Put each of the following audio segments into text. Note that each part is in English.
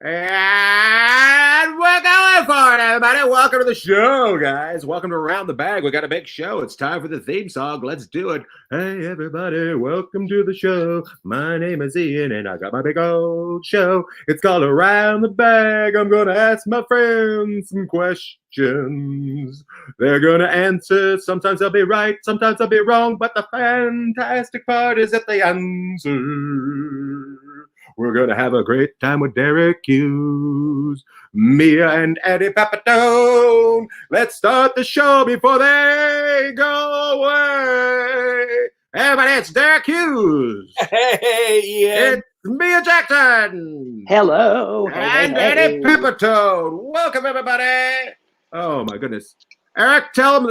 And we're going for it, everybody. Welcome to the show, guys. Welcome to Around the Bag. We got a big show. It's time for the theme song. Let's do it. Hey, everybody. Welcome to the show. My name is Ian, and I got my big old show. It's called Around the Bag. I'm going to ask my friends some questions. They're going to answer. Sometimes I'll be right. Sometimes I'll be wrong. But the fantastic part is that they answer. We're going to have a great time with Derek Hughes, Mia, and Eddie Pepitone. Let's start the show before they go away. Everybody, it's Derek Hughes. Hey, Ian. It's Mia Jackson. Hello. And Eddie Pepitone. Welcome, everybody. Oh, my goodness. Derek, tell them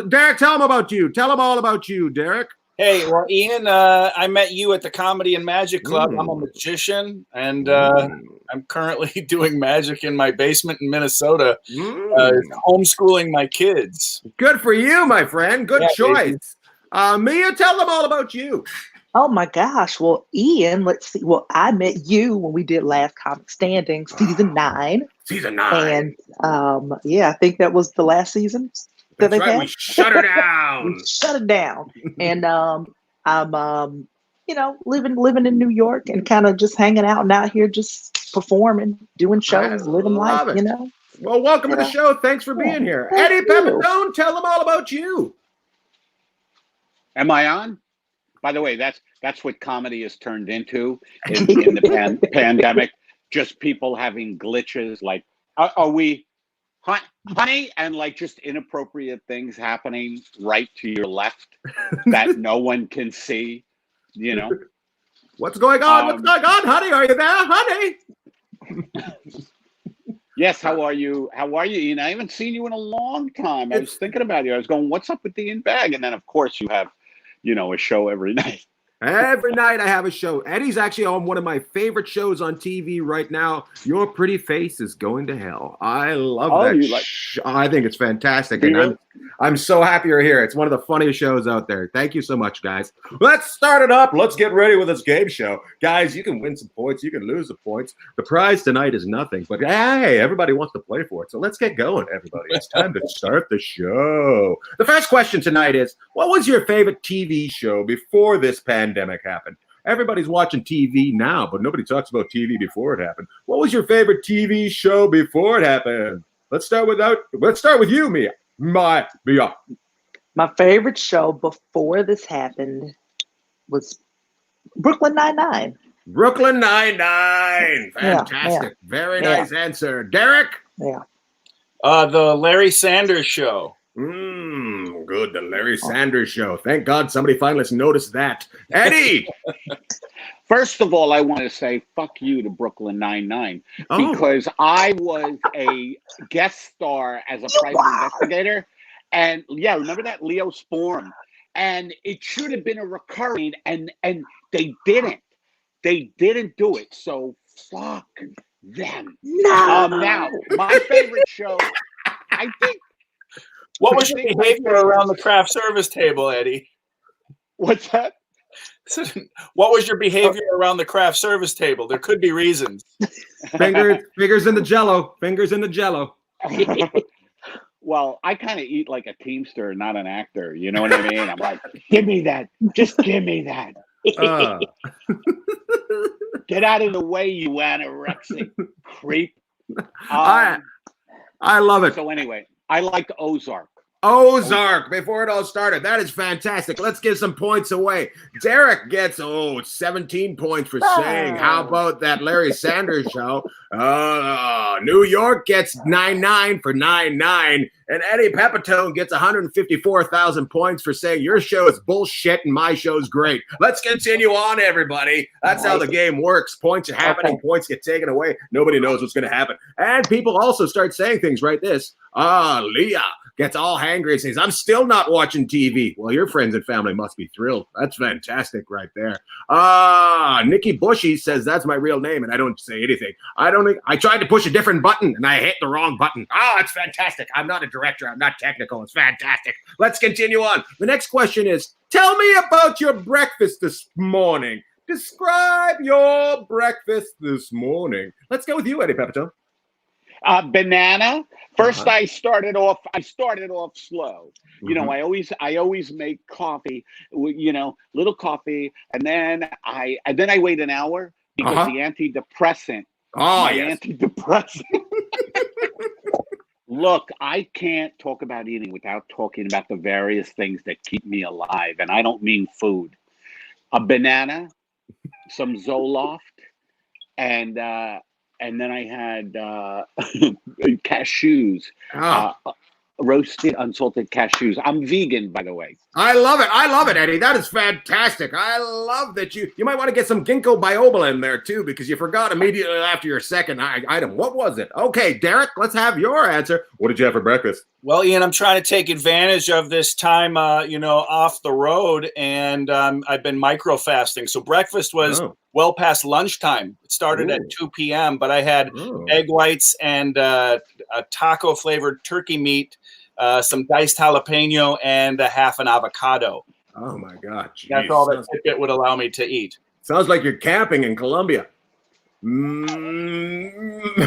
about you. Tell them all about you, Derek. Hey, well, Ian, I met you at the Comedy and Magic Club. I'm a magician, and I'm currently doing magic in my basement in Minnesota, homeschooling my kids. Good for you, my friend. Good choice. Mia, tell them all about you. Oh, my gosh. Well, Ian, let's see. Well, I met you when we did Last Comic Standing, season 9. Season 9. And, yeah, I think that was the last season. That's right. We shut her down. We shut it down. And I'm, living in New York and kind of just hanging out and out here just performing, doing shows, living life, Well, welcome to the show. Thanks for being here. Eddie Pepitone, tell them all about you. Am I on? By the way, that's what comedy has turned into in the pandemic. Just people having glitches. Like, are we... honey, and like just inappropriate things happening right to your left that no one can see, What's going on? What's going on, honey? Are you there, honey? Yes, how are you? How are you, Ian? I haven't seen you in a long time. I was thinking about you. I was going, what's up with Ian Bagg? And then, of course, you have, a show every night. Every night I have a show. Eddie's actually on one of my favorite shows on TV right now. Your Pretty Face is Going to Hell. I love that. I think it's fantastic. And I'm so happy you're here. It's one of the funniest shows out there. Thank you so much, guys. Let's start it up. Let's get ready with this game show. Guys, you can win some points. You can lose some points. The prize tonight is nothing. But, hey, everybody wants to play for it. So let's get going, everybody. It's time to start the show. The first question tonight is, what was your favorite TV show before this pandemic happened? Everybody's watching TV now, but nobody talks about TV before it happened. What was your favorite TV show before it happened? Let's start with you, Mia. My favorite show before this happened was Brooklyn Nine-Nine. Brooklyn Nine-Nine. Fantastic. Yeah. Very nice answer. Derek? Yeah. The Larry Sanders Show. Good. The Larry Sanders Show. Thank God somebody finally noticed that. Eddie! First of all, I want to say fuck you to Brooklyn Nine-Nine because I was a guest star as a private investigator. And yeah, remember that Leo Sporm? And it should have been a recurring, and they didn't. They didn't do it. So fuck them. No. Now, my favorite show, I think. What was your behavior around the craft service table, Eddie? What's that? What was your behavior around the craft service table? There could be reasons. Fingers in the jello. Fingers in the jello. Well, I kind of eat like a teamster, not an actor. You know what I mean? I'm like, give me that. Just give me that. Get out of the way, you anorexic creep. I love it. So anyway, I liked Ozark. Ozark, before it all started. That is fantastic. Let's give some points away. Derek gets 17 points for saying, how about that Larry Sanders Show? New York gets 99 for 99. And Eddie Pepitone gets 154,000 points for saying your show is bullshit and my show's great. Let's continue on, everybody. That's how the game works. Points are happening. Points get taken away. Nobody knows what's going to happen. And people also start saying things right this. Leah gets all hangry and says, I'm still not watching TV. Well, your friends and family must be thrilled. That's fantastic right there. Nikki Bushy says that's my real name, and I don't say anything. I tried to push a different button, and I hit the wrong button. It's fantastic. I'm not a director. I'm not technical. It's fantastic. Let's continue on. The next question is, tell me about your breakfast this morning. Describe your breakfast this morning. Let's go with you, Eddie Pepitone. Banana. First, I started off slow. You know, Mhm. I always make coffee. You know, little coffee, and then I wait an hour because Uh-huh. the antidepressant. Oh, My yes. antidepressant. Look, I can't talk about eating without talking about the various things that keep me alive, and I don't mean food. A banana, some Zoloft, and then I had cashews, Oh, uh, roasted unsalted cashews. I'm vegan, by the way. I love it. I love it, Eddie. That is fantastic. I love that you might want to get some ginkgo biloba in there too, because you forgot immediately after your second item. What was it? Okay, Derek, let's have your answer. What did you have for breakfast? Well, Ian, I'm trying to take advantage of this time, off the road, and I've been micro fasting. So breakfast was well past lunchtime. It started at 2 p.m., but I had egg whites and a taco flavored turkey meat, some diced jalapeno, and a half an avocado. Oh my God. Geez. That's all that Fitbit would allow me to eat. Sounds like you're camping in Colombia. Mia,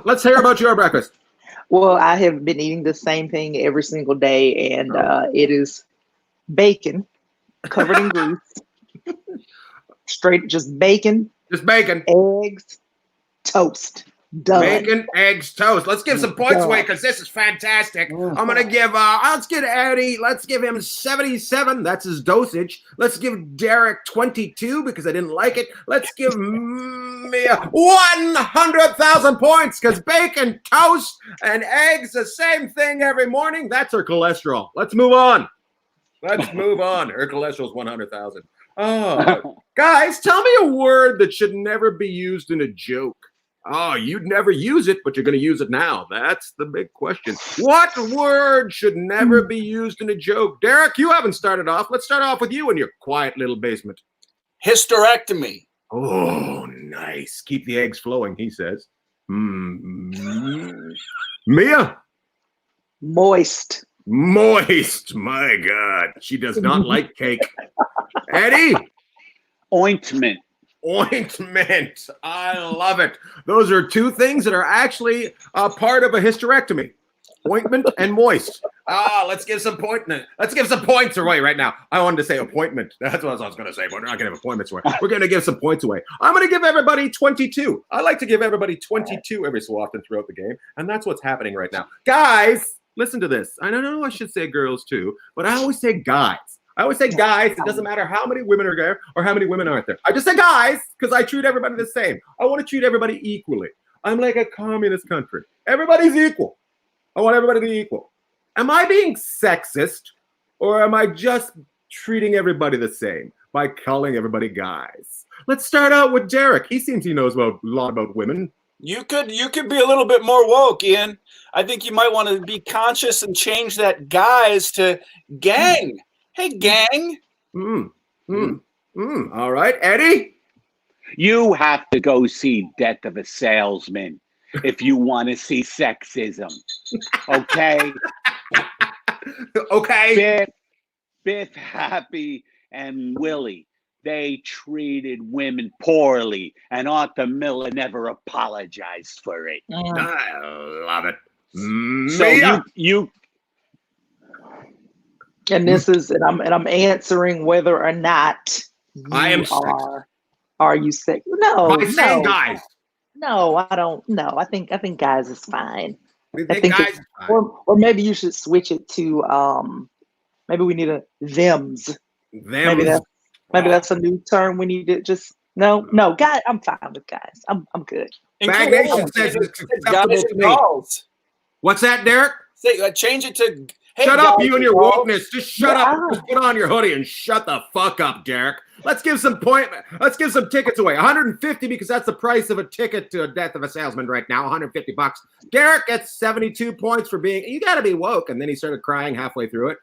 let's hear about your breakfast. Well, I have been eating the same thing every single day, and it is bacon covered in grease. Straight, just bacon. Just bacon. Eggs, toast. Done. Bacon, eggs, toast. Let's give some points away because this is fantastic. I'm going to give, let's get Eddie, let's give him 77. That's his dosage. Let's give Derek 22 because I didn't like it. Let's give Mia 100,000 points because bacon, toast, and eggs, the same thing every morning. That's her cholesterol. Let's move on. Let's move on. Her cholesterol is 100,000. Oh, guys, tell me a word that should never be used in a joke. Oh, you'd never use it, but you're going to use it now. That's the big question. What word should never be used in a joke? Derek, you haven't started off. Let's start off with you in your quiet little basement. Hysterectomy. Oh, nice. Keep the eggs flowing, he says. Mia? Moist. Moist. My God. She does not like cake. Eddie? Ointment. Ointment. I love it. Those are two things that are actually a part of a hysterectomy. Ointment and moist. Let's give some points away right now. I wanted to say appointment. That's what I was going to say, but we're not going to have appointments away. We're going to give some points away. I'm going to give everybody 22. I like to give everybody 22 every so often throughout the game, and that's what's happening right now. Guys, listen to this. I don't know I should say girls too, but I always say guys. I always say guys. It doesn't matter how many women are there or how many women aren't there. I just say guys because I treat everybody the same. I want to treat everybody equally. I'm like a communist country. Everybody's equal. I want everybody to be equal. Am I being sexist or am I just treating everybody the same by calling everybody guys? Let's start out with Derek. He seems he knows a lot about women. You could be a little bit more woke, Ian. I think you might want to be conscious and change that guys to gang. Hey, gang. All right, Eddie? You have to go see Death of a Salesman if you want to see sexism. Okay? Okay. Biff, Happy, and Willie, they treated women poorly, and Arthur Miller never apologized for it. I love it. So you and this is, and I'm answering whether or not I am are you sick? No, by saying guys. No, I don't. No, I think guys is fine. I think guys, or maybe you should switch it to maybe we need a thems. Maybe that's a new term we need to just no, guys. I'm fine with guys. I'm good. Bag Nation says it's acceptable to me. What's that, Derek? Say change it to. Hey, shut up, you and your wokeness. Just shut up. Wow. Just put on your hoodie and shut the fuck up, Derek. Let's give some tickets away. 150 because that's the price of a ticket to a Death of a Salesman right now. 150 bucks. Derek gets 72 points for being. You got to be woke, and then he started crying halfway through it.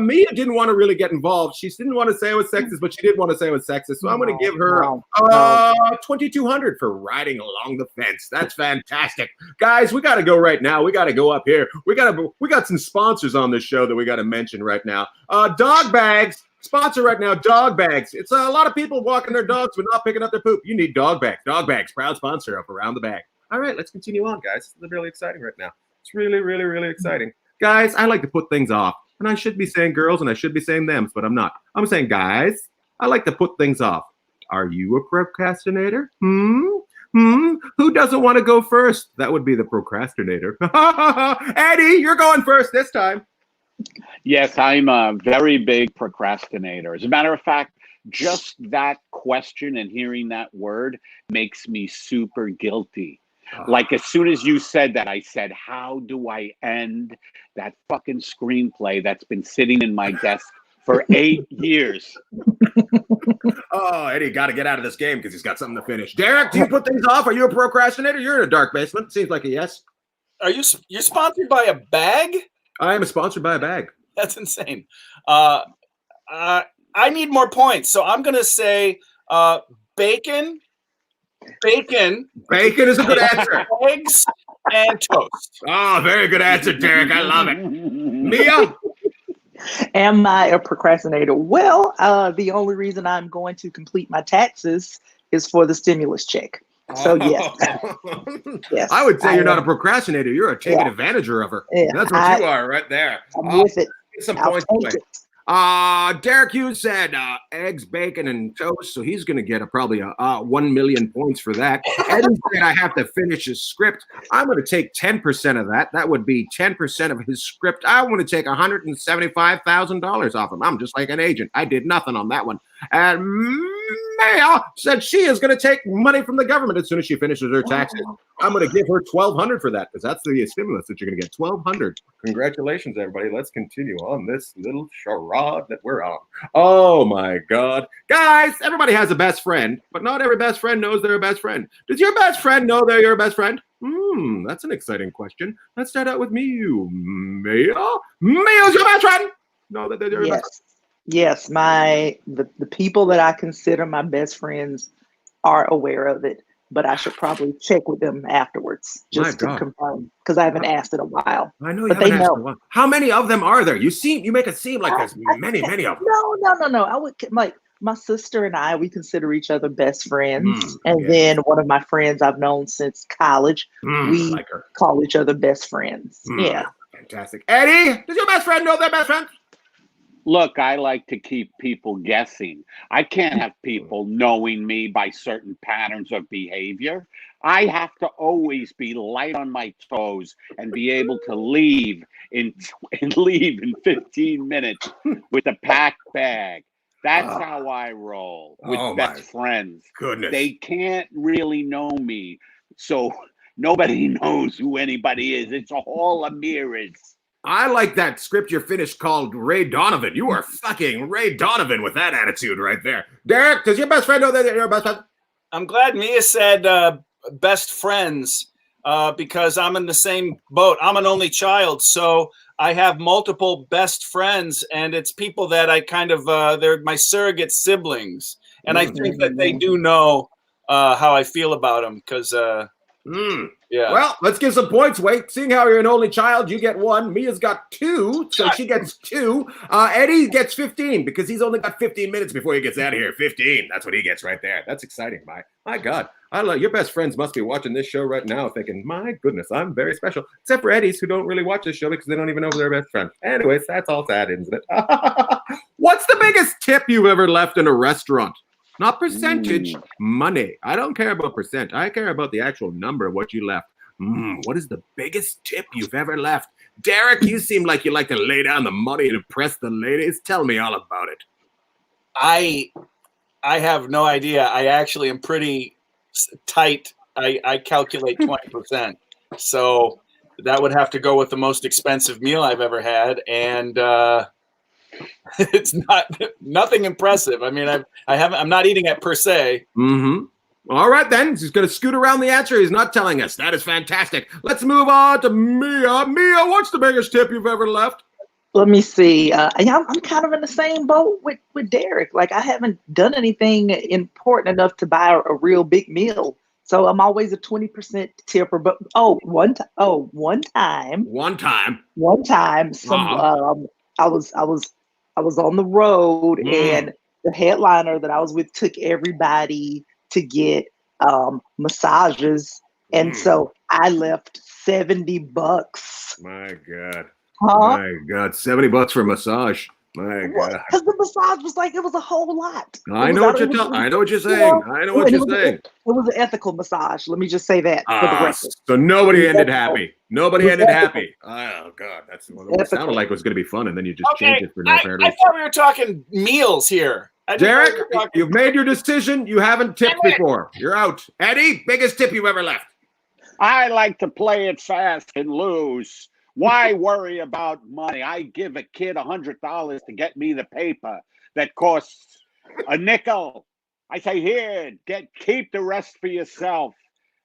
Mia didn't want to really get involved. She didn't want to say it was sexist, but she did want to say it was sexist. So I'm going to give her 2,200 for riding along the fence. That's fantastic, guys. We got to go right now. We got to go up here. We got some sponsors on this show that we got to mention right now. Dog Bags. Sponsor right now, Dog Bags. It's a lot of people walking their dogs but not picking up their poop. You need Dog Bags. Dog Bags, proud sponsor of Around the Bag. All right, let's continue on, guys. This is really exciting right now. It's really, really, really exciting. Guys, I like to put things off. And I should be saying girls and I should be saying them, but I'm not. I'm saying guys, I like to put things off. Are you a procrastinator? Who doesn't want to go first? That would be the procrastinator. Eddie, you're going first this time. Yes, I'm a very big procrastinator. As a matter of fact, just that question and hearing that word makes me super guilty. Like as soon as you said that, I said, how do I end that fucking screenplay that's been sitting in my desk for 8 years? Oh, Eddie, got to get out of this game because he's got something to finish. Derek, do you put things off? Are you a procrastinator? You're in a dark basement. Seems like a yes. You're sponsored by a bag? I am sponsored by a bag. That's insane. I need more points, so I'm gonna say bacon. Bacon is a good answer. Eggs and toast. Oh, very good answer, Derek. I love it. Mia? Am I a procrastinator? Well, the only reason I'm going to complete my taxes is for the stimulus check. So, yes. Yes. I would say you're not a procrastinator. You're a taking advantager of her. Yeah, that's what you are right there. I'm with it. Some points. Derek Hughes said eggs, bacon, and toast, so he's going to get probably 1 million points for that. Eddie said I have to finish his script. I'm going to take 10% of that. That would be 10% of his script. I want to take $175,000 off him. I'm just like an agent. I did nothing on that one. And Maya said she is going to take money from the government as soon as she finishes her taxes. I'm going to give her $1,200 for that because that's the stimulus that you're going to get. $1,200. Congratulations, everybody. Let's continue on this little charade that we're on. Oh my God, guys! Everybody has a best friend, but not every best friend knows they're a best friend. Does your best friend know they're your best friend? That's an exciting question. Let's start out with Mia. Mia's your best friend. Know that they're your best friend. Yes, the people that I consider my best friends are aware of it, but I should probably check with them afterwards just to confirm because I haven't asked in a while. I know you haven't asked in a while. How many of them are there? You make it seem like there's many of them. No. I would like my sister and I. We consider each other best friends, and then one of my friends I've known since college. We call each other best friends. Yeah, fantastic. Eddie, does your best friend know their best friend? Look, I like to keep people guessing. I can't have people knowing me by certain patterns of behavior. I have to always be light on my toes and be able to leave in 15 minutes with a packed bag. That's how I roll with best friends. Goodness. They can't really know me, so nobody knows who anybody is. It's a hall of mirrors. I like that script you finished called Ray Donovan. You are fucking Ray Donovan with that attitude right there. Derek, does your best friend know that you're your best friend? I'm glad Mia said best friends because I'm in the same boat. I'm an only child, so I have multiple best friends, and it's people that I kind of, they're my surrogate siblings. And I think that they do know how I feel about them because yeah. Well, let's give some points. Wait, seeing how you're an only child, you get 1. Mia's got 2, so she gets 2. Eddie gets 15 because he's only got 15 minutes before he gets out of here. 15. That's what he gets right there. That's exciting. My God. I love your best friends must be watching this show right now thinking, my goodness, I'm very special. Except for Eddie's who don't really watch this show because they don't even know who their best friend. Anyways, that's all sad, isn't it? What's the biggest tip you've ever left in a restaurant? Not percentage, money. I don't care about percent. I care about the actual number of what you left. What is the biggest tip you've ever left? Derek, you seem like you like to lay down the money and impress the ladies. Tell me all about it. I have no idea. I actually am pretty tight. I calculate 20%. So that would have to go with the most expensive meal I've ever had. And it's nothing impressive. I mean, I'm not eating it per se. All right, then. He's going to scoot around the answer. He's not telling us. That is fantastic. Let's move on to Mia. Mia, what's the biggest tip you've ever left? Let me see. I'm kind of in the same boat with Derek. Like, I haven't done anything important enough to buy a real big meal. So I'm always a 20% tipper. But one time. I was on the road and the headliner that I was with took everybody to get massages And so I left $70. My God. Huh? My God. $70 for a massage. My God. Because the massage was like, it was a whole lot. I know what you're saying. I know what you're saying. It was an ethical massage. Let me just say that for the record. So nobody ended ethical. happy. Nobody ended happy. Oh God, that's what it sounded like it was going to be fun, and then you just changed it for no apparent reason. I thought we were talking meals here. Derek, you've made your decision. You haven't tipped before. You're out. Eddie, biggest tip you've ever left. I like to play it fast and lose. Why worry about money? I give a kid $100 to get me the paper that costs a nickel. I say, here, keep the rest for yourself.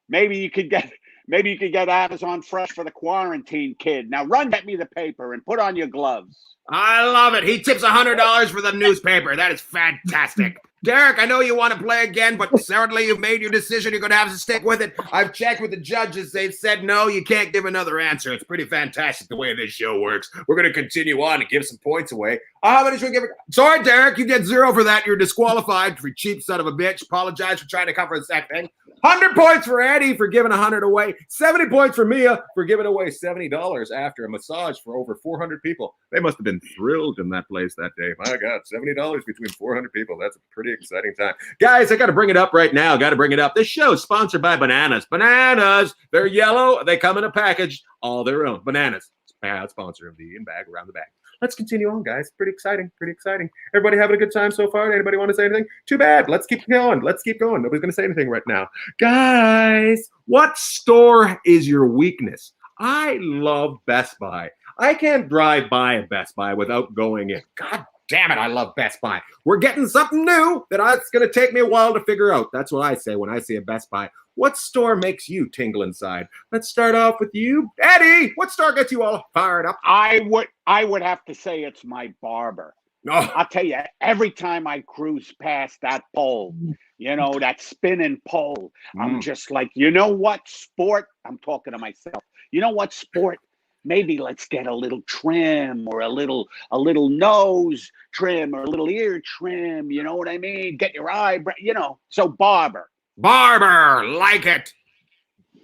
Maybe you could get Amazon Fresh for the quarantine kid. Now run, get me the paper and put on your gloves. I love it. He tips $100 for the newspaper. That is fantastic. Derek, I know you want to play again, but certainly you've made your decision. You're going to have to stick with it. I've checked with the judges. They've said, no, you can't give another answer. It's pretty fantastic the way this show works. We're going to continue on and give some points away. How many should we give? Sorry, Derek, you get 0 for that. You're disqualified for cheap son of a bitch. Apologize for trying to cover the second thing. 100 points for Eddie for giving 100 away. 70 points for Mia for giving away $70 after a massage for over 400 people. They must have been thrilled in that place that day. My God, $70 between 400 people. That's a pretty exciting time. Guys, I got to bring it up right now. Got to bring it up. This show is sponsored by Bananas. Bananas. They're yellow. They come in a package all their own. Bananas. Proud sponsor of the Ian Bag Around the Bag. Let's continue on, guys. Pretty exciting. Pretty exciting. Everybody having a good time so far? Anybody want to say anything? Too bad. Let's keep going. Let's keep going. Nobody's going to say anything right now. Guys, what store is your weakness? I love Best Buy. I can't drive by a Best Buy without going in. God damn it, I love Best Buy. We're getting something new that it's going to take me a while to figure out. That's what I say when I see a Best Buy. What store makes you tingle inside? Let's start off with you, Eddie. What store gets you all fired up? I would have to say it's my barber. Oh. I'll tell you, every time I cruise past that pole, that spinning pole, I'm just like, you know what, sport? I'm talking to myself. You know what, sport? Maybe let's get a little trim or a little nose trim or a little ear trim. You know what I mean? Get your eyebrow, So barber. Barber, like it.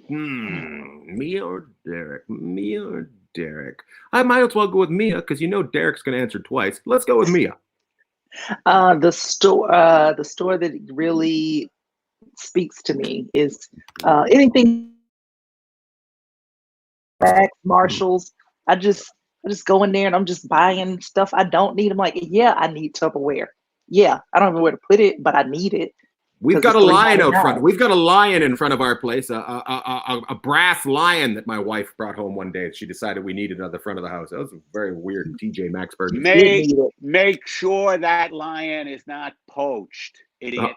Mia or Derek? Mia or Derek? I might as well go with Mia because Derek's going to answer twice. Let's go with Mia. The store that really speaks to me is anything. Marshalls. I just go in there and I'm just buying stuff I don't need. I'm like, yeah, I need Tupperware. Yeah, I don't know where to put it, but I need it. We've got a lion out front. We've got a lion in front of our place, a brass lion that my wife brought home one day. She decided we needed it at the front of the house. That was a very weird TJ Maxx purchase. Make sure that lion is not poached, idiot.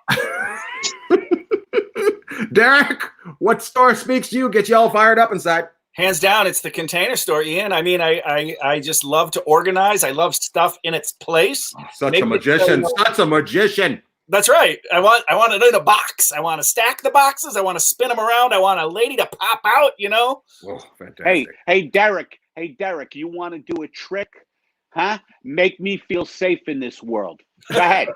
Derek, what store speaks to you? Get you all fired up inside. Hands down, it's the Container Store, Ian. I mean, I just love to organize. I love stuff in its place. Such a magician. Such a magician. That's right. I want it in a box. I want to stack the boxes. I want to spin them around. I want a lady to pop out, Oh, fantastic. Hey, Derek, you want to do a trick? Huh? Make me feel safe in this world. Go ahead.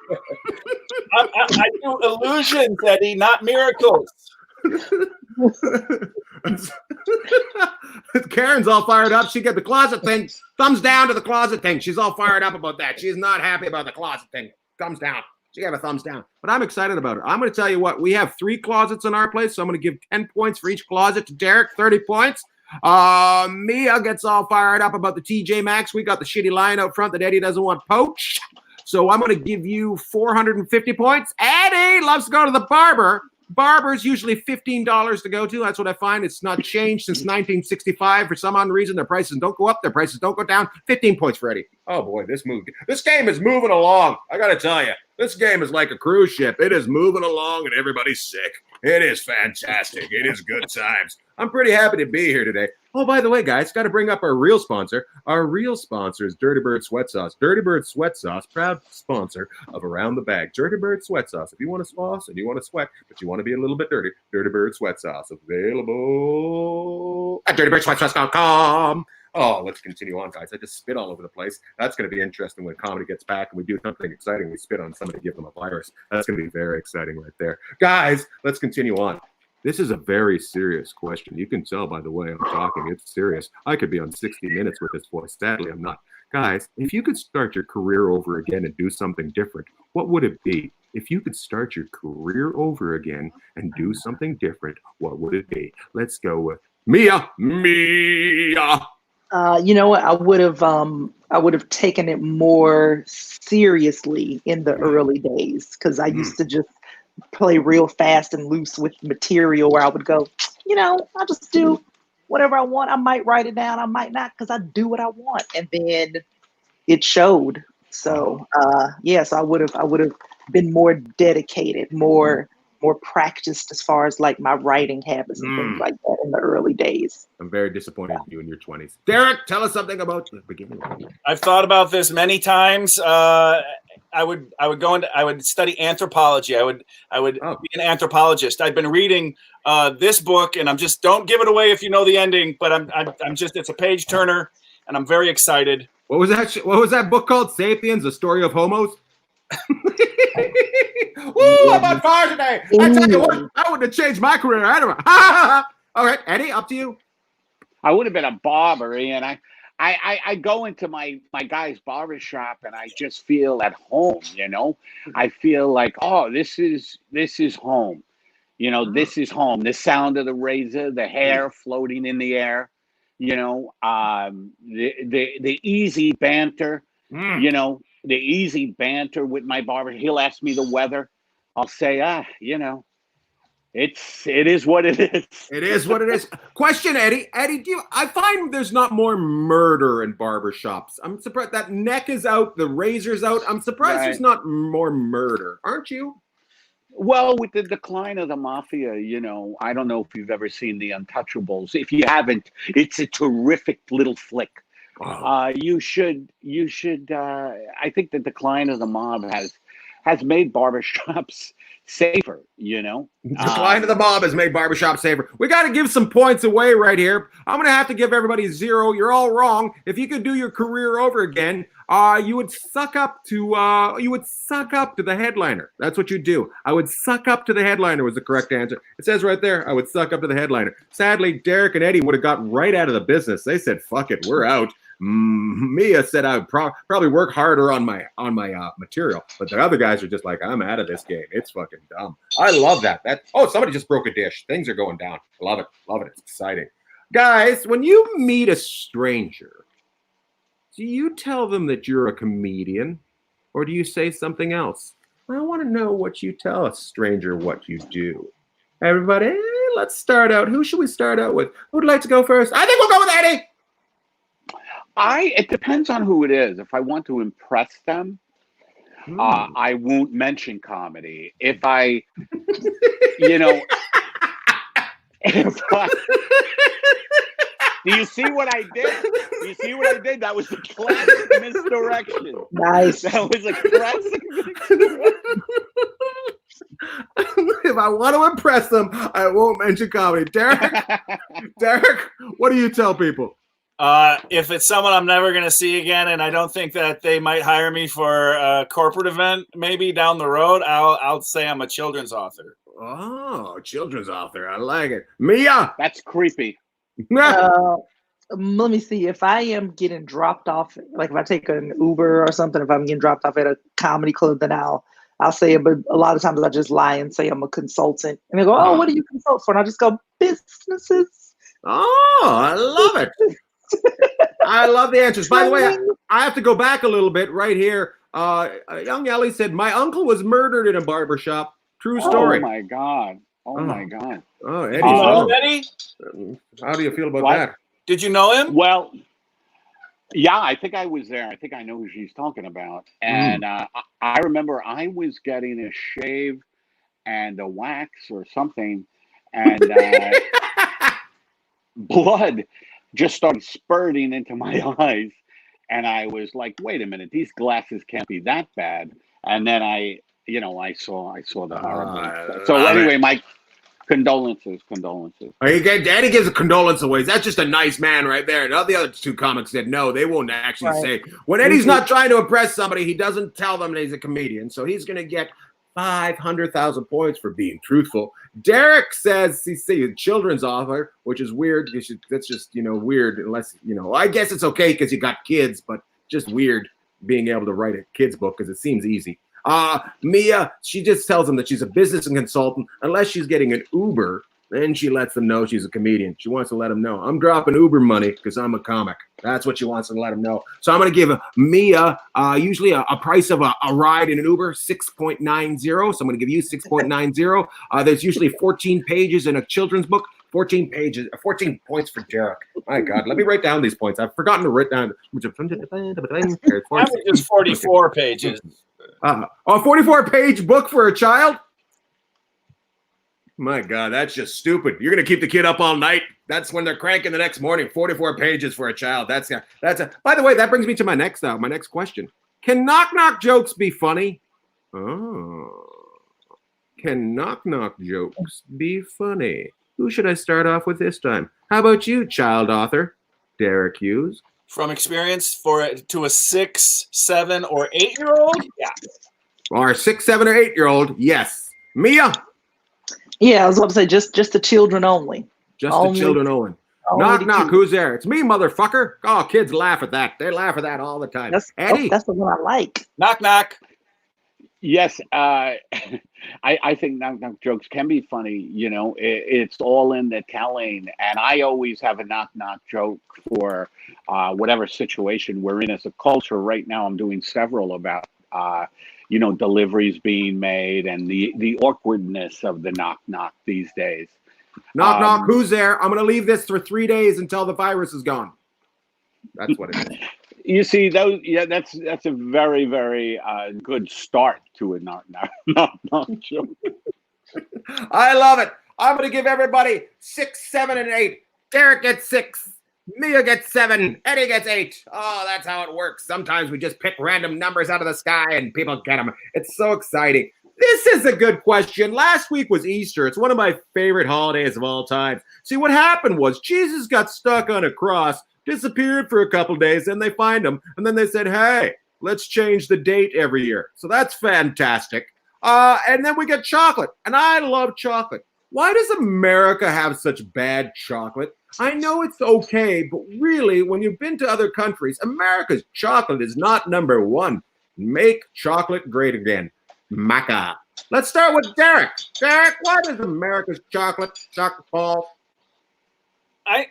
I do illusions, Eddie, not miracles. Karen's all fired up. She got the closet thing. Thumbs down to the closet thing. She's all fired up about that. She's not happy about the closet thing. Thumbs down. She gave a thumbs down. But I'm excited about it. I'm going to tell you what. We have 3 closets in our place, so I'm going to give 10 points for each closet to Derek, 30 points. Mia gets all fired up about the TJ Maxx. We got the shitty lion out front that Eddie doesn't want poached. So I'm going to give you 450 points. Eddie loves to go to the barber. Barber's usually $15 to go to. That's what I find. It's not changed since 1965. For some odd reason, their prices don't go up. Their prices don't go down. 15 points for Eddie. Oh, boy, this game is moving along. I got to tell you, this game is like a cruise ship. It is moving along, and everybody's sick. It is fantastic. It is good times. I'm pretty happy to be here today. Oh, by the way, guys, got to bring up our real sponsor. Our real sponsor is Dirty Bird Sweat Sauce. Dirty Bird Sweat Sauce, proud sponsor of Around the Bag. Dirty Bird Sweat Sauce. If you want to sauce and you want to sweat, but you want to be a little bit dirty, Dirty Bird Sweat Sauce available at dirtybirdsweatsauce.com. Oh, let's continue on, guys. I just spit all over the place. That's going to be interesting when comedy gets back and we do something exciting. We spit on somebody, give them a virus. That's going to be very exciting right there. Guys, let's continue on. This is a very serious question. You can tell by the way I'm talking. It's serious. I could be on 60 Minutes with this voice. Sadly, I'm not. Guys, if you could start your career over again and do something different, what would it be? If you could start your career over again and do something different, what would it be? Let's go with Mia. Mia. You know what? I would have taken it more seriously in the early days, because I used to just play real fast and loose with material where I would go, I'll just do whatever I want. I might write it down, I might not, because I do what I want. And then it showed. So so I would have been more dedicated, more practiced as far as like my writing habits and things like that in the early days. I'm very disappointed in you in your 20s. Derek, tell us something about the beginning. I've thought about this many times. I would study anthropology. I would be an anthropologist. I've been reading this book, and don't give it away if you know the ending, but it's a page turner, and I'm very excited. What was that book called? Sapiens, a story of homos? Ooh, I'm on fire today. I tell you what, I wouldn't have changed my career. All right, Eddie, up to you. I would have been a barber, Ian. I go into my guy's barber shop and I just feel at home, I feel like, oh, this is home. This is home. The sound of the razor, the hair floating in the air, the easy banter, the easy banter with my barber. He'll ask me the weather. I'll say, it is what it is. It is what it is. Question, Eddie. Eddie, I find there's not more murder in barbershops. I'm surprised that neck is out, the razor's out. I'm surprised there's not more murder. Aren't you? Well, with the decline of the mafia, I don't know if you've ever seen The Untouchables. If you haven't, it's a terrific little flick. Wow. You should. I think the decline of the mob has made barbershops safer, Decline of the mob has made barbershops safer. We got to give some points away right here. I'm going to have to give everybody 0. You're all wrong. If you could do your career over again, you would suck up to the headliner. That's what you do. I would suck up to the headliner was the correct answer. It says right there, I would suck up to the headliner. Sadly, Derek and Eddie would have got right out of the business. They said, fuck it, we're out. Mia said I would probably work harder on my material, but the other guys are just like, I'm out of this game. It's fucking dumb. I love that. Somebody just broke a dish. Things are going down. I love it. It's exciting. Guys, when you meet a stranger, do you tell them that you're a comedian, or do you say something else? I want to know what you tell a stranger what you do. Everybody, let's start out. Who should we start out with? Who would like to go first? I think we'll go with Eddie. It depends on who it is. If I want to impress them, I won't mention comedy. If I, do you see what I did? That was a classic misdirection. Nice. That was a classic misdirection. If I want to impress them, I won't mention comedy. Derek, what do you tell people? If it's someone I'm never going to see again, and I don't think that they might hire me for a corporate event, maybe down the road, I'll say I'm a children's author. Oh, children's author. I like it. Mia. That's creepy. Let me see. If I am getting dropped off, like if I take an Uber or something, if I'm getting dropped off at a comedy club, then I'll say it. But a lot of times I just lie and say I'm a consultant. And they go, oh, what do you consult for? And I just go, businesses. Oh, I love it. I love the answers. By the way, I have to go back a little bit right here. Young Ellie said, my uncle was murdered in a barbershop. True story. Oh, my God. My God. Oh, Eddie. Eddie? How do you feel about that? Did you know him? Well, yeah, I think I was there. I think I know who she's talking about. And I remember I was getting a shave and a wax or something. And blood just started spurting into my eyes, and I was like, wait a minute, these glasses can't be that bad. And then I saw the horrible. So anyway, my condolences. Daddy gives a condolence away. That's just a nice man right there. And all the other two comics said no, they won't actually say. When Eddie's not trying to impress somebody, he doesn't tell them that he's a comedian. So he's going to get 500,000 points for being truthful. Derek says he's a children's author, which is weird. That's just, weird unless, I guess it's okay because you got kids, but just weird being able to write a kid's book because it seems easy. Mia, she just tells him that she's a business and consultant unless she's getting an Uber. Then she lets them know she's a comedian. She wants to let them know, I'm dropping Uber money because I'm a comic. That's what she wants to let them know. So I'm going to give Mia usually a price of a ride in an Uber, 6.90. So I'm going to give you 6.90. There's usually 14 pages in a children's book. 14 pages, 14 points for Derek. My God, let me write down these points. I've forgotten to write down. Just 44 pages. A 44-page book for a child? My God, that's just stupid. You're going to keep the kid up all night. That's when they're cranking the next morning. 44 pages for a child. By the way, that brings me to my next question. Can knock-knock jokes be funny? Oh. Can knock-knock jokes be funny? Who should I start off with this time? How about you, child author? Derek Hughes. From experience to a 6, 7, or 8-year-old? Yeah. Or a 6, 7, or 8-year-old? Yes. Mia? Yeah, I was about to say just the children only. Just the children only. Knock, knock. Who's there? It's me, motherfucker. Oh, kids laugh at that. They laugh at that all the time. Eddie? That's the one I like. Knock, knock. Yes, I think knock-knock jokes can be funny. It's all in the telling. And I always have a knock-knock joke for whatever situation we're in as a culture. Right now, I'm doing several about, deliveries being made and the awkwardness of the knock-knock these days. Knock, knock. Who's there? I'm going to leave this for 3 days until the virus is gone. That's what it is. You see, that's a very, very good start to a knock joke. I love it. I'm going to give everybody 6, 7, and 8. Derek gets 6. Mia gets 7. Eddie gets 8. Oh, that's how it works. Sometimes we just pick random numbers out of the sky and people get them. It's so exciting. This is a good question. Last week was Easter. It's one of my favorite holidays of all time. See, what happened was Jesus got stuck on a cross, disappeared for a couple days, and they find him. And then they said, hey, let's change the date every year. So that's fantastic. And then we get chocolate. And I love chocolate. Why does America have such bad chocolate? I know it's okay, but really, when you've been to other countries, America's chocolate is not number one. Make chocolate great again. Maca. Let's start with Derek. Derek, why does America's chocolate fall? I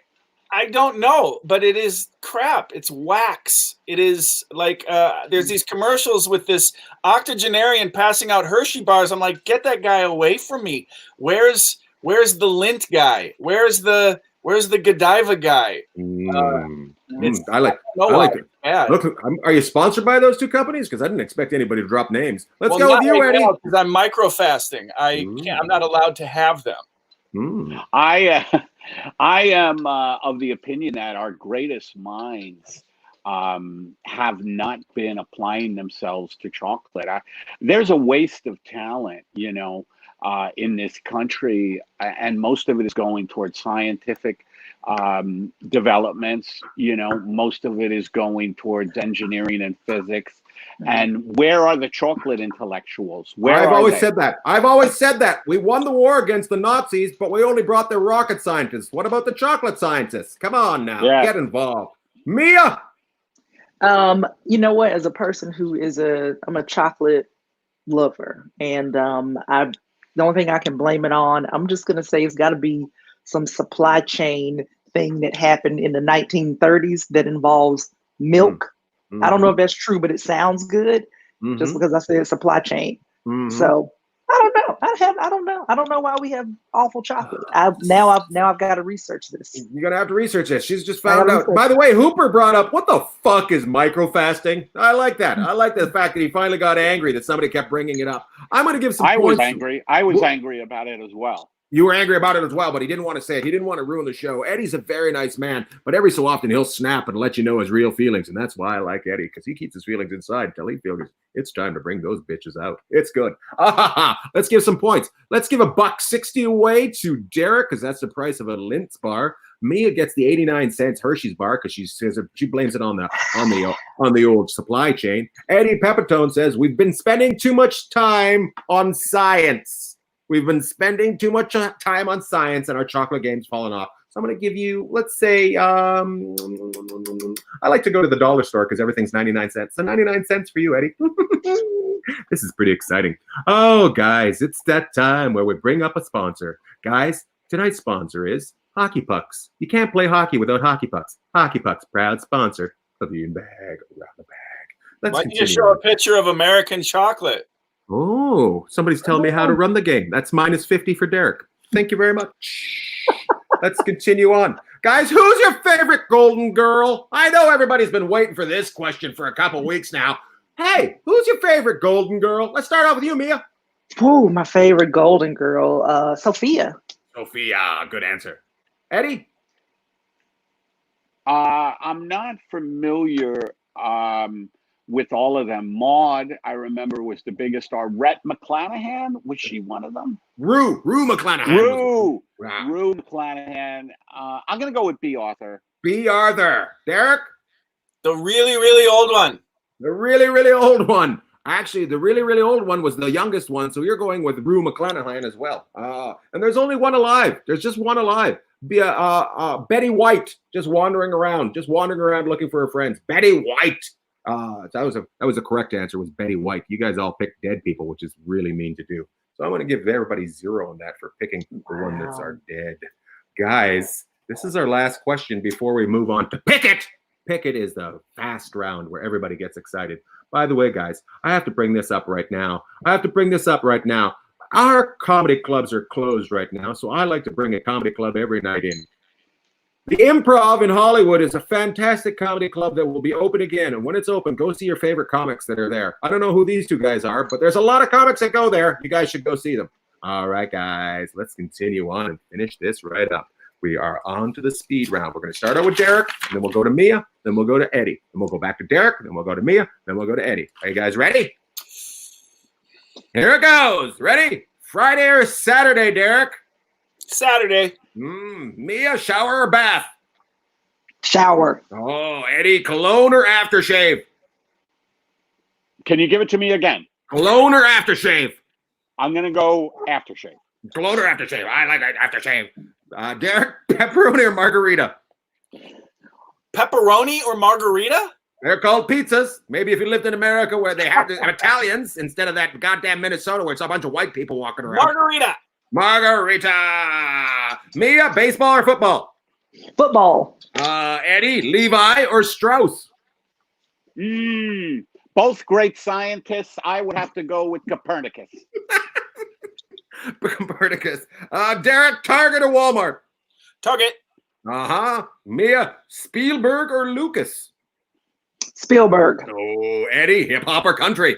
don't know, but it is crap. It's wax. It is like there's these commercials with this octogenarian passing out Hershey bars. I'm like, get that guy away from me. Where's the lint guy? Where's the Godiva guy? I like it. Yeah. Look, are you sponsored by those two companies? Because I didn't expect anybody to drop names. Let's go with you, right Eddie. Because I'm micro-fasting. I'm not allowed to have them. I am of the opinion that our greatest minds have not been applying themselves to chocolate. There's a waste of talent, in this country, and most of it is going towards scientific developments. Most of it is going towards engineering and physics. And where are the chocolate intellectuals? I've always said that. We won the war against the Nazis, but we only brought the rocket scientists. What about the chocolate scientists? Come on now, get involved. Mia! You know what? As a person who I'm a chocolate lover, and the only thing I can blame it on, I'm just going to say it's got to be some supply chain thing that happened in the 1930s that involves milk. I don't know if that's true, but it sounds good just because I said supply chain. So I don't know. I don't know. I don't know why we have awful chocolate. Now I've got to research this. You're gonna have to research this. She's just found out. By the way, Hooper brought up, what the fuck is microfasting? I like that. I like the fact that he finally got angry that somebody kept bringing it up. I'm gonna give some points. I was angry about it as well. You were angry about it as well, but he didn't want to say it. He didn't want to ruin the show. Eddie's a very nice man, but every so often he'll snap and let you know his real feelings, and that's why I like Eddie, because he keeps his feelings inside until he feels it's time to bring those bitches out. It's good. Let's give some points. Let's give $1.60 away to Derek, because that's the price of a Lintz bar. Mia gets the 89 cents Hershey's bar because she says she blames it on the old supply chain. Eddie Pepitone says we've been spending too much time on science. We've been spending too much time on science, and our chocolate game's fallen off. So I'm going to give you, let's say, I like to go to the dollar store because everything's 99 cents. So 99 cents for you, Eddie. This is pretty exciting. Oh, guys, it's that time where we bring up a sponsor. Guys, tonight's sponsor is Hockey Pucks. You can't play hockey without Hockey Pucks. Hockey Pucks, proud sponsor of the Bag Around the Bag. Why don't you show a picture of American chocolate? Oh, somebody's telling me how to run the game. That's minus 50 for Derek. Thank you very much. Let's continue on. Guys, who's your favorite Golden Girl? I know everybody's been waiting for this question for a couple weeks now. Hey, who's your favorite Golden Girl? Let's start off with you, Mia. Oh, my favorite Golden Girl, Sophia. Sophia, good answer. Eddie? I'm not familiar with all of them. Maud, I remember, was the biggest star. Rhett McClanahan, was she one of them? Rue McClanahan. Rue McClanahan. I'm going to go with B. Arthur. B. Arthur. Derek? The really, really old one. The really, really old one. Actually, the really, really old one was the youngest one, so you're going with Rue McClanahan as well. And there's only one alive. There's just one alive. Betty White, just wandering around looking for her friends. Betty White. That was a correct answer, was Betty White. You guys all picked dead people, which is really mean to do. So I'm going to give everybody 0 on that for picking the one that's our dead. Guys, this is our last question before we move on to Pick It. Pick It is the fast round where everybody gets excited. By the way, guys, I have to bring this up right now. Our comedy clubs are closed right now, so I like to bring a comedy club every night in. The Improv in Hollywood is a fantastic comedy club that will be open again. And when it's open, go see your favorite comics that are there. I don't know who these two guys are, but there's a lot of comics that go there. You guys should go see them. All right, guys, let's continue on and finish this right up. We are on to the speed round. We're going to start out with Derek, then we'll go to Mia, then we'll go to Eddie. Then we'll go back to Derek, then we'll go to Mia, then we'll go to Eddie. Are you guys ready? Here it goes. Ready? Friday or Saturday, Derek? Saturday. Mia, shower or bath? Shower. Oh, Eddie, cologne or aftershave? Can you give it to me again? Cologne or aftershave? I'm going to go aftershave. Cologne or aftershave? I like aftershave. Derek, pepperoni or margarita? Pepperoni or margarita? They're called pizzas. Maybe if you lived in America where they have Italians instead of that goddamn Minnesota where it's a bunch of white people walking around. Margarita. Mia, baseball or football? Football. Eddie, Levi or Strauss? Both great scientists. I would have to go with Copernicus. Copernicus. Derek, Target or Walmart? Target. Mia, Spielberg or Lucas? Spielberg. Oh, Eddie, hip hop or country?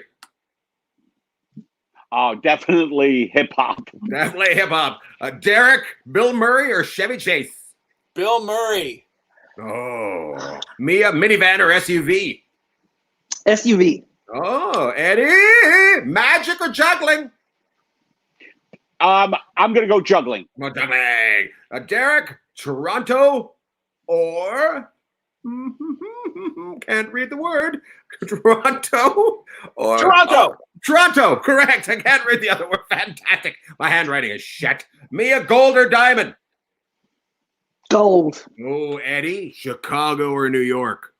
Oh, definitely hip hop. Definitely hip hop. Derek, Bill Murray or Chevy Chase? Bill Murray. Oh, Mia, minivan or SUV? SUV. Oh, Eddie, magic or juggling? I'm gonna go juggling. Juggling. Derek, Toronto or can't read the word. Toronto or Toronto. Toronto, correct. I can't read the other word. Fantastic. My handwriting is shit. Mia, gold or diamond? Gold. Oh, Eddie, Chicago or New York?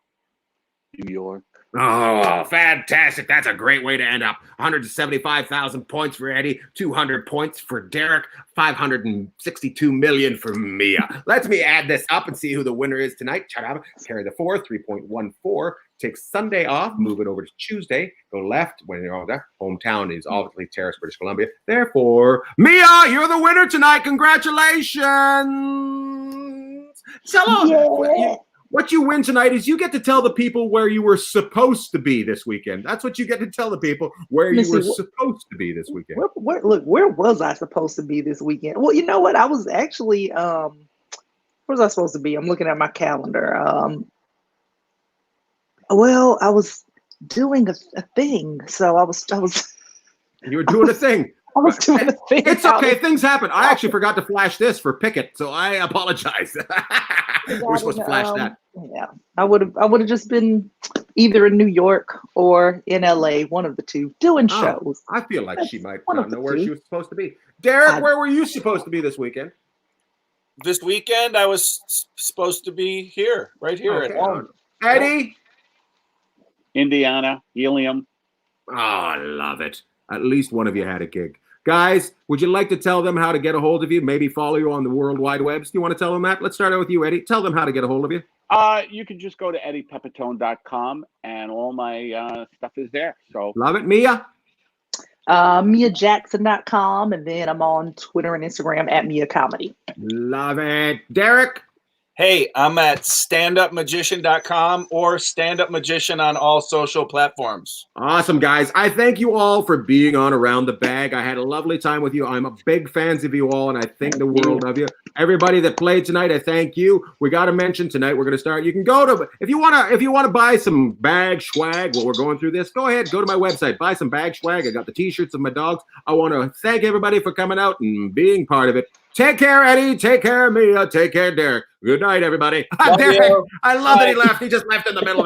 New York. Oh, fantastic. That's a great way to end up. 175,000 points for Eddie, 200 points for Derek, 562 million for Mia. Let me add this up and see who the winner is tonight. Carry the 4, 3.14. Take Sunday off, move it over to Tuesday. Go left when you're all there. Hometown is obviously Terrace, British Columbia. Therefore, Mia, you're the winner tonight. Congratulations. What you win tonight is you get to tell the people where you were supposed to be this weekend. That's what you get to tell the people, where you were supposed to be this weekend. Where was I supposed to be this weekend? Well, you know what? I was actually, where was I supposed to be? I'm looking at my calendar. Well, I was doing a thing. So I was. You were doing a thing. I was doing a thing. It's okay. Things happen. I actually forgot to flash this for Pickett, so I apologize. We're supposed to flash that. Yeah, I would have just been either in New York or in LA, one of the two, doing shows. I feel like she might One not of the know where two. she was supposed to be. Derek, where were you supposed to be this weekend? This weekend, I was supposed to be here, right here at home. Eddie? Indiana, Helium. Oh, I love it. At least one of you had a gig. Guys, would you like to tell them how to get a hold of you? Maybe follow you on the World Wide Webs? Do you want to tell them that? Let's start out with you, Eddie. Tell them how to get a hold of you. You can just go to eddiepepitone.com and all my stuff is there. So love it. Mia? MiaJackson.com, and then I'm on Twitter and Instagram at Mia Comedy. Love it. Derek? Hey, I'm at standupmagician.com or standupmagician on all social platforms. Awesome, guys. I thank you all for being on Around the Bag. I had a lovely time with you. I'm a big fan of you all, and I think the world of you. Everybody that played tonight, I thank you. We got to mention tonight, we're going to start. You can go to, if you want to buy some bag swag while we're going through this, go ahead, go to my website, buy some bag swag. I got the t-shirts of my dogs. I want to thank everybody for coming out and being part of it. Take care, Eddie. Take care, Mia. Take care, Derek. Good night, everybody. Derek, I love that he left. He just left in the middle of